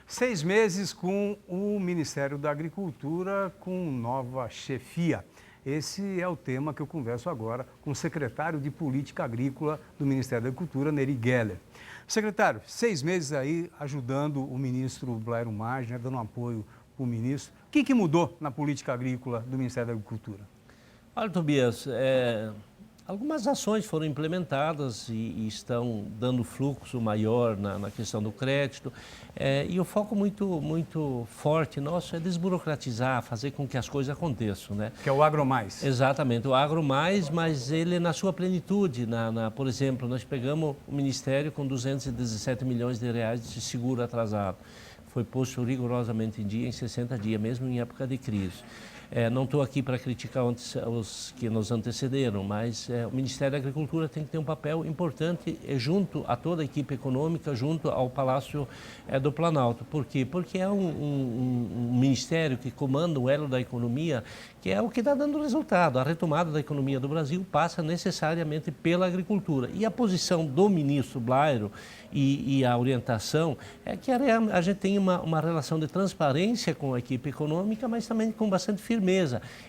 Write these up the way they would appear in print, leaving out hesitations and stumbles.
6 meses com o Ministério da Agricultura com nova chefia. Esse é o tema que eu converso agora com o secretário de Política Agrícola do Ministério da Agricultura, Nery Geller. Secretário, 6 meses aí ajudando o ministro Blairo Maggi, dando um apoio para o ministro. O que mudou na política agrícola do Ministério da Agricultura? Olha, Tobias, algumas ações foram implementadas e estão dando fluxo maior na questão do crédito. E o foco muito forte nosso é desburocratizar, fazer com que as coisas aconteçam, né? Que é o AgroMais. Exatamente, o AgroMais, mas ele na sua plenitude. Por exemplo, nós pegamos o Ministério com 217 milhões de reais de seguro atrasado. Foi posto rigorosamente em dia, em 60 dias, mesmo em época de crise. Não estou aqui para criticar os que nos antecederam, mas o Ministério da Agricultura tem que ter um papel importante junto a toda a equipe econômica, junto ao Palácio do Planalto. Por quê? Porque é um ministério que comanda o elo da economia, que é o que está dando resultado. A retomada da economia do Brasil passa necessariamente pela agricultura. E a posição do ministro Blairo e a orientação é que a gente tem uma relação de transparência com a equipe econômica, mas também com bastante firmeza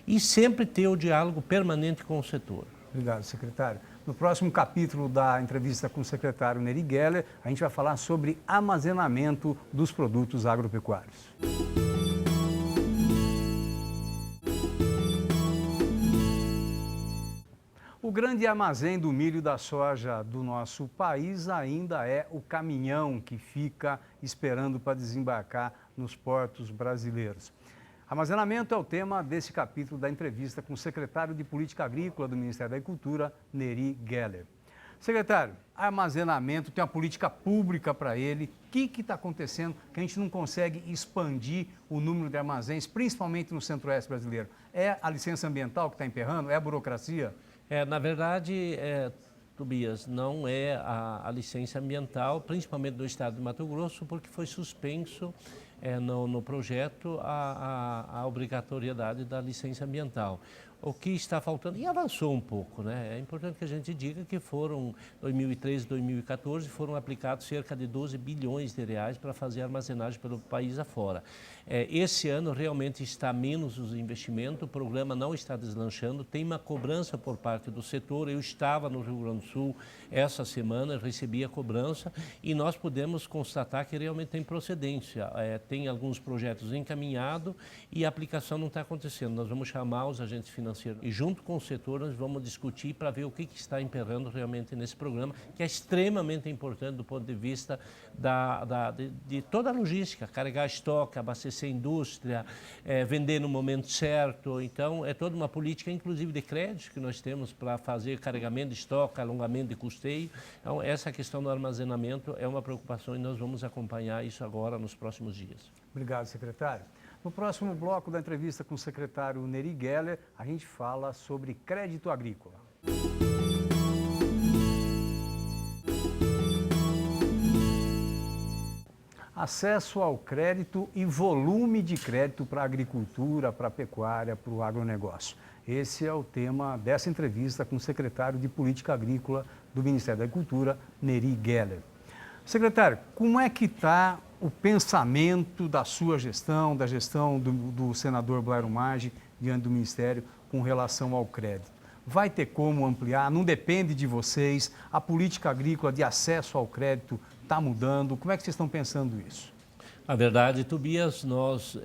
e sempre ter o diálogo permanente com o setor. Obrigado, secretário. No próximo capítulo da entrevista com o secretário Nery Geller, a gente vai falar sobre armazenamento dos produtos agropecuários. O grande armazém do milho e da soja do nosso país ainda é o caminhão que fica esperando para desembarcar nos portos brasileiros. Armazenamento é o tema desse capítulo da entrevista com o secretário de Política Agrícola do Ministério da Agricultura, Nery Geller. Secretário, armazenamento tem uma política pública para ele. O que está acontecendo que a gente não consegue expandir o número de armazéns, principalmente no centro-oeste brasileiro? É a licença ambiental que está emperrando? É a burocracia? Na verdade, Tobias, não é a licença ambiental, principalmente do estado de Mato Grosso, porque foi suspenso no projeto a obrigatoriedade da licença ambiental. O que está faltando, e avançou um pouco, né? É importante que a gente diga que foram, 2013 e 2014, foram aplicados cerca de 12 bilhões de reais para fazer armazenagem pelo país afora. Esse ano realmente está menos os investimentos, o programa não está deslanchando, tem uma cobrança por parte do setor. Eu estava no Rio Grande do Sul essa semana, recebi a cobrança e nós podemos constatar que realmente tem procedência. Tem alguns projetos encaminhados e a aplicação não está acontecendo. Nós vamos chamar os agentes financeiros e junto com o setor nós vamos discutir para ver o que está emperrando realmente nesse programa, que é extremamente importante do ponto de vista de toda a logística, carregar estoque, abastecer a indústria, vender no momento certo. Então é toda uma política, inclusive de crédito, que nós temos para fazer carregamento de estoque, alongamento de custeio. Então essa questão do armazenamento é uma preocupação e nós vamos acompanhar isso agora nos próximos dias. Obrigado, secretário. No próximo bloco da entrevista com o secretário Nery Geller, a gente fala sobre crédito agrícola. Acesso ao crédito e volume de crédito para a agricultura, para a pecuária, para o agronegócio. Esse é o tema dessa entrevista com o secretário de Política Agrícola do Ministério da Agricultura, Nery Geller. Secretário, como é que está o pensamento da sua gestão, da gestão do senador Blairo Maggi diante do Ministério com relação ao crédito? Vai ter como ampliar? Não depende de vocês? A política agrícola de acesso ao crédito está mudando? Como é que vocês estão pensando isso? Na verdade, Tobias, nós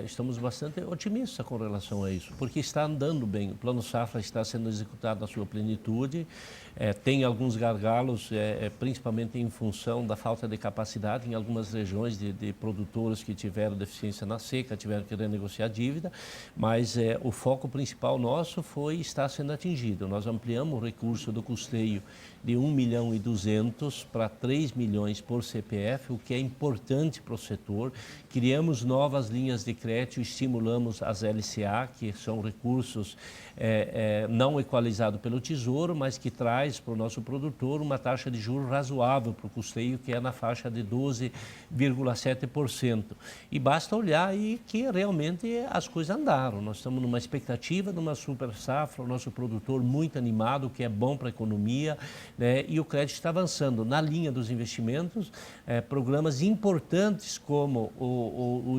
estamos bastante otimistas com relação a isso, porque está andando bem. O Plano Safra está sendo executado na sua plenitude, tem alguns gargalos, principalmente em função da falta de capacidade em algumas regiões de produtores que tiveram deficiência na seca, tiveram que renegociar a dívida, mas o foco principal nosso está sendo atingido. Nós ampliamos o recurso do custeio de 1,2 milhão para 3 milhões por CPF, o que é importante para o setor. Criamos novas linhas de crédito, estimulamos as LCA, que são recursos não equalizados pelo Tesouro, mas que traz traz para o nosso produtor uma taxa de juros razoável para o custeio, que é na faixa de 12,7%. E basta olhar aí que realmente as coisas andaram. Nós estamos numa expectativa de uma super safra, o nosso produtor muito animado, o que é bom para a economia, né? E o crédito está avançando na linha dos investimentos, programas importantes como o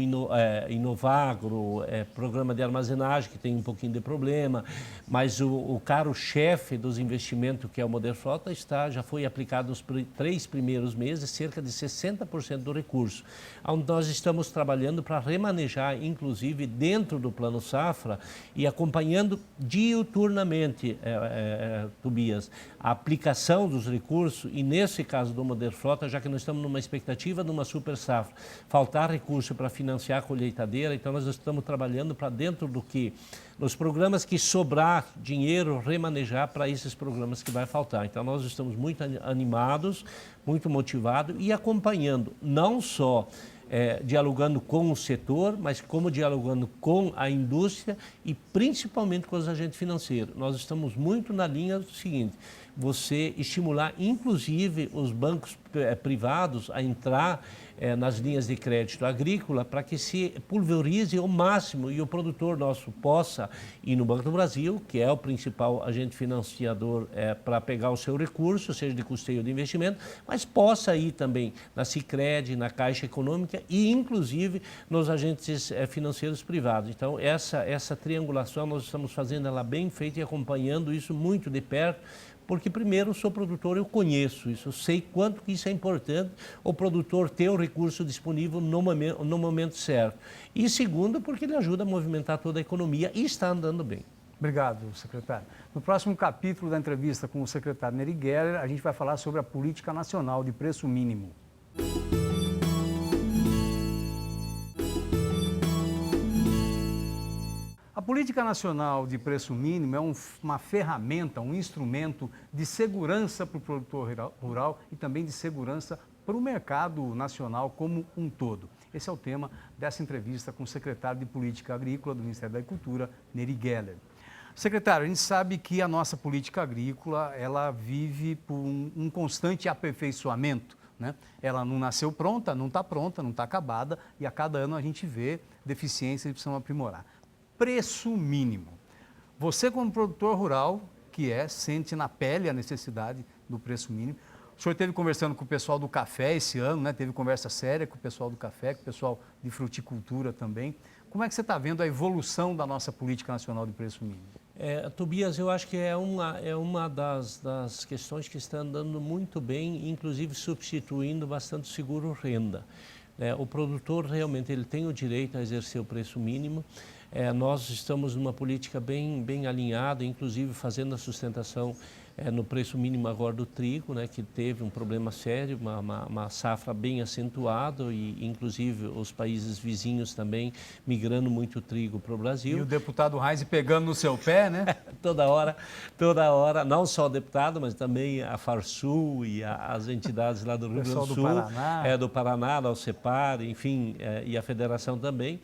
Inovagro, programa de armazenagem, que tem um pouquinho de problema, mas o carro-chefe dos investimentos, que é o Moderfrota, já foi aplicado nos 3 primeiros meses, cerca de 60% do recurso. Onde nós estamos trabalhando para remanejar, inclusive dentro do Plano Safra e acompanhando diuturnamente, Tobias, a aplicação dos recursos, e nesse caso do Moderfrota, já que nós estamos numa expectativa de uma super safra, faltar recurso para financiar a colheitadeira, então nós estamos trabalhando para dentro do que, nos programas que sobrar dinheiro, remanejar para esses programas que vai faltar. Então nós estamos muito animados, muito motivados e acompanhando, não só dialogando com o setor, mas como dialogando com a indústria e principalmente com os agentes financeiros. Nós estamos muito na linha do seguinte: você estimular inclusive os bancos privados a entrar nas linhas de crédito agrícola para que se pulverize ao máximo e o produtor nosso possa ir no Banco do Brasil, que é o principal agente financiador para pegar o seu recurso, seja de custeio ou de investimento, mas possa ir também na Sicredi, na Caixa Econômica e inclusive nos agentes financeiros privados. Então essa triangulação nós estamos fazendo ela bem feita e acompanhando isso muito de perto, porque primeiro, eu sou produtor, eu conheço isso, eu sei quanto que isso é importante, o produtor ter o recurso disponível no momento certo. E segundo, porque ele ajuda a movimentar toda a economia e está andando bem. Obrigado, secretário. No próximo capítulo da entrevista com o secretário Nery Geller, a gente vai falar sobre a Política Nacional de Preço Mínimo. A Política Nacional de Preço Mínimo é uma ferramenta, um instrumento de segurança para o produtor rural e também de segurança para o mercado nacional como um todo. Esse é o tema dessa entrevista com o secretário de Política Agrícola do Ministério da Agricultura, Nery Geller. Secretário, a gente sabe que a nossa política agrícola, ela vive por um constante aperfeiçoamento, né? Ela não nasceu pronta, não está acabada, e a cada ano a gente vê deficiências que precisam aprimorar. Preço mínimo. Você, como produtor rural, sente na pele a necessidade do preço mínimo. O senhor esteve conversando com o pessoal do café esse ano, né? Teve conversa séria com o pessoal do café, com o pessoal de fruticultura também. Como é que você está vendo a evolução da nossa Política Nacional de Preço Mínimo? Tobias, eu acho que é uma das questões que está andando muito bem, inclusive substituindo bastante o seguro-renda. O produtor realmente ele tem o direito a exercer o preço mínimo. Nós estamos numa política bem alinhada, inclusive fazendo a sustentação no preço mínimo agora do trigo, né, que teve um problema sério, uma safra bem acentuada e inclusive os países vizinhos também migrando muito trigo para o Brasil. E o deputado Reis pegando no seu pé, né? toda hora, não só o deputado, mas também a Farsul e as entidades lá do Rio Grande do Sul, do Paraná, da Alcepar, enfim, e a federação também.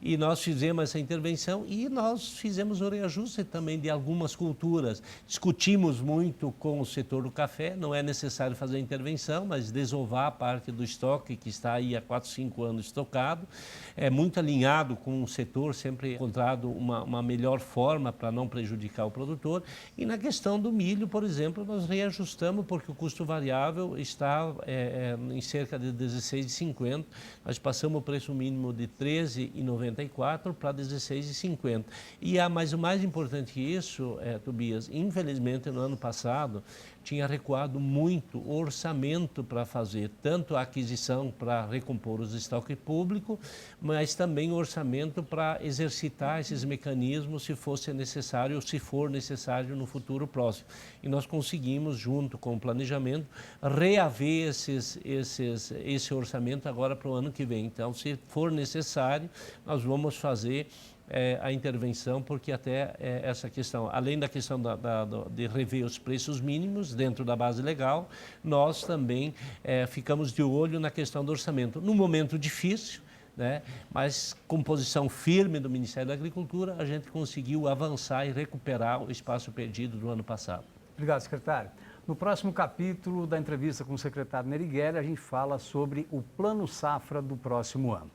E nós fizemos essa intervenção e nós fizemos o reajuste também de algumas culturas. Discutimos muito com o setor do café, não é necessário fazer a intervenção, mas desovar a parte do estoque que está aí há 4, 5 anos estocado. É muito alinhado com o setor, sempre encontrado uma melhor forma para não prejudicar o produtor. E na questão do milho, por exemplo, nós reajustamos porque o custo variável está em cerca de R$ 16,50. Nós passamos o preço mínimo de R$ 13,94 para R$ 16,50. Mas o mais importante que isso, Tobias, infelizmente no ano passado tinha recuado muito o orçamento para fazer tanto a aquisição para recompor os estoques públicos, mas também o orçamento para exercitar esses mecanismos se fosse necessário ou se for necessário no futuro próximo. E nós conseguimos, junto com o planejamento, reaver esse orçamento agora para o ano que vem. Então, se for necessário, nós vamos fazer a intervenção, porque até essa questão, além da questão de rever os preços mínimos dentro da base legal, nós também ficamos de olho na questão do orçamento. Num momento difícil, né, mas com posição firme do Ministério da Agricultura, a gente conseguiu avançar e recuperar o espaço perdido do ano passado. Obrigado, secretário. No próximo capítulo da entrevista com o secretário Nery Geller, a gente fala sobre o Plano Safra do próximo ano.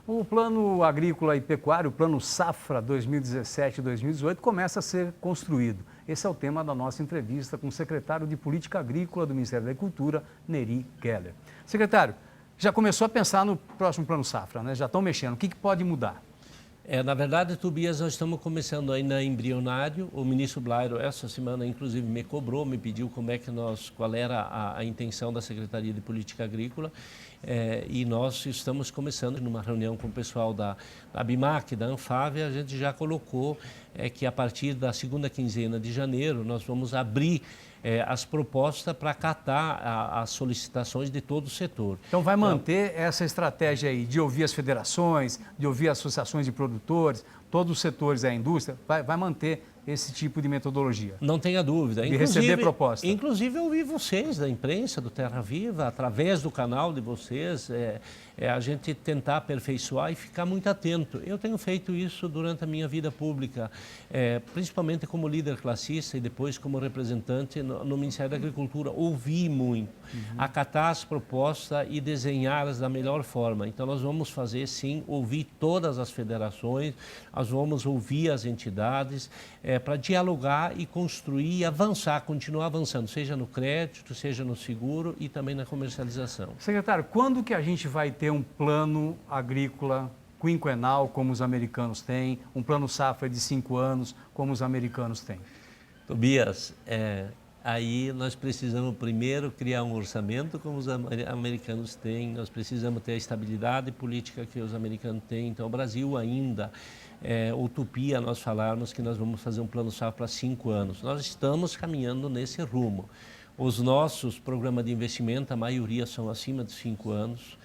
O Plano Agrícola e Pecuário, o Plano Safra 2017-2018, começa a ser construído. Esse é o tema da nossa entrevista com o secretário de Política Agrícola do Ministério da Agricultura, Nery Geller. Secretário, já começou a pensar no próximo Plano Safra, né? Já estão mexendo. O que pode mudar? Na verdade, Tobias, nós estamos começando ainda embrionário. O ministro Blairo, essa semana, inclusive, me cobrou, me pediu qual era a intenção da Secretaria de Política Agrícola. E nós estamos começando numa reunião com o pessoal da ABIMAC, da Anfávia, a gente já colocou que a partir da segunda quinzena de janeiro nós vamos abrir as propostas para acatar as solicitações de todo o setor. Então vai manter essa estratégia aí de ouvir as federações, de ouvir as associações de produtores, todos os setores da indústria, vai manter esse tipo de metodologia? Não tenha dúvida. De receber proposta. Inclusive eu ouvi vocês da imprensa, do Terra Viva, através do canal de vocês, a gente tentar aperfeiçoar e ficar muito atento. Eu tenho feito isso durante a minha vida pública, principalmente como líder classista e depois como representante no Ministério da Agricultura. Ouvi muito, acatar as propostas e desenhá-las da melhor forma. Então nós vamos fazer sim, ouvir todas as federações, nós vamos ouvir as entidades, para dialogar e construir e avançar, continuar avançando, seja no crédito, seja no seguro e também na comercialização. Secretário, quando que a gente vai ter um plano agrícola quinquenal, como os americanos têm, um plano safra de 5 anos, como os americanos têm? Tobias, aí nós precisamos primeiro criar um orçamento como os americanos têm, nós precisamos ter a estabilidade política que os americanos têm. Então o Brasil ainda utopia nós falarmos que nós vamos fazer um plano safra para 5 anos. Nós estamos caminhando nesse rumo. Os nossos programas de investimento, a maioria são acima de 5 anos.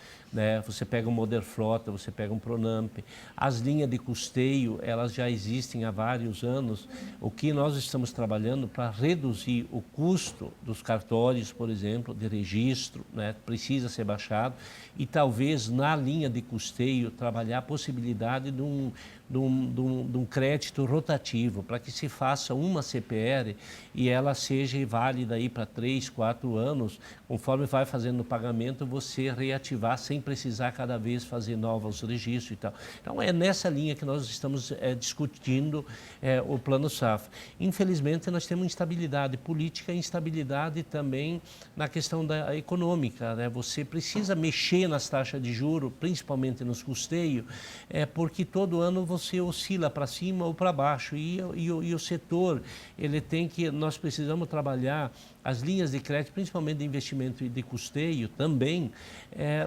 Você pega um Moderfrota, você pega um Pronamp. As linhas de custeio, elas já existem há vários anos. O que nós estamos trabalhando para reduzir o custo dos cartórios, por exemplo, de registro, precisa ser baixado. E talvez na linha de custeio trabalhar a possibilidade de um crédito rotativo, para que se faça uma CPR e ela seja válida aí para 3, 4 anos, conforme vai fazendo o pagamento, você reativar sem precisar cada vez fazer novos registros e tal. Então é nessa linha que nós estamos discutindo o Plano Safra. Infelizmente nós temos instabilidade política e instabilidade também na questão da econômica, Você precisa mexer nas taxas de juros, principalmente nos custeios, porque todo ano você oscila para cima ou para baixo e o setor, nós precisamos trabalhar as linhas de crédito, principalmente de investimento e de custeio também,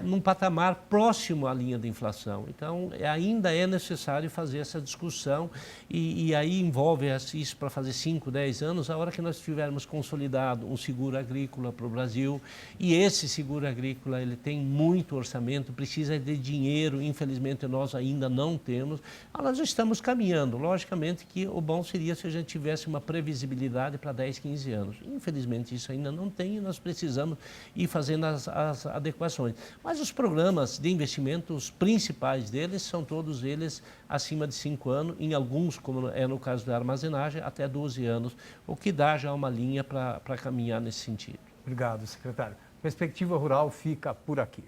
num patamar próximo à linha de inflação. Então, ainda é necessário fazer essa discussão e aí envolve isso para fazer 5, 10 anos, a hora que nós tivermos consolidado um seguro agrícola para o Brasil, e esse seguro agrícola ele tem muito orçamento, precisa de dinheiro, infelizmente nós ainda não temos, nós estamos caminhando. Logicamente que o bom seria se a gente tivesse uma previsibilidade para 10, 15 anos. Infelizmente isso ainda não tem e nós precisamos ir fazendo as adequações. Mas os programas de investimento, os principais deles, são todos eles acima de 5 anos, em alguns, como é no caso da armazenagem, até 12 anos, o que dá já uma linha para caminhar nesse sentido. Obrigado, secretário. Perspectiva Rural fica por aqui.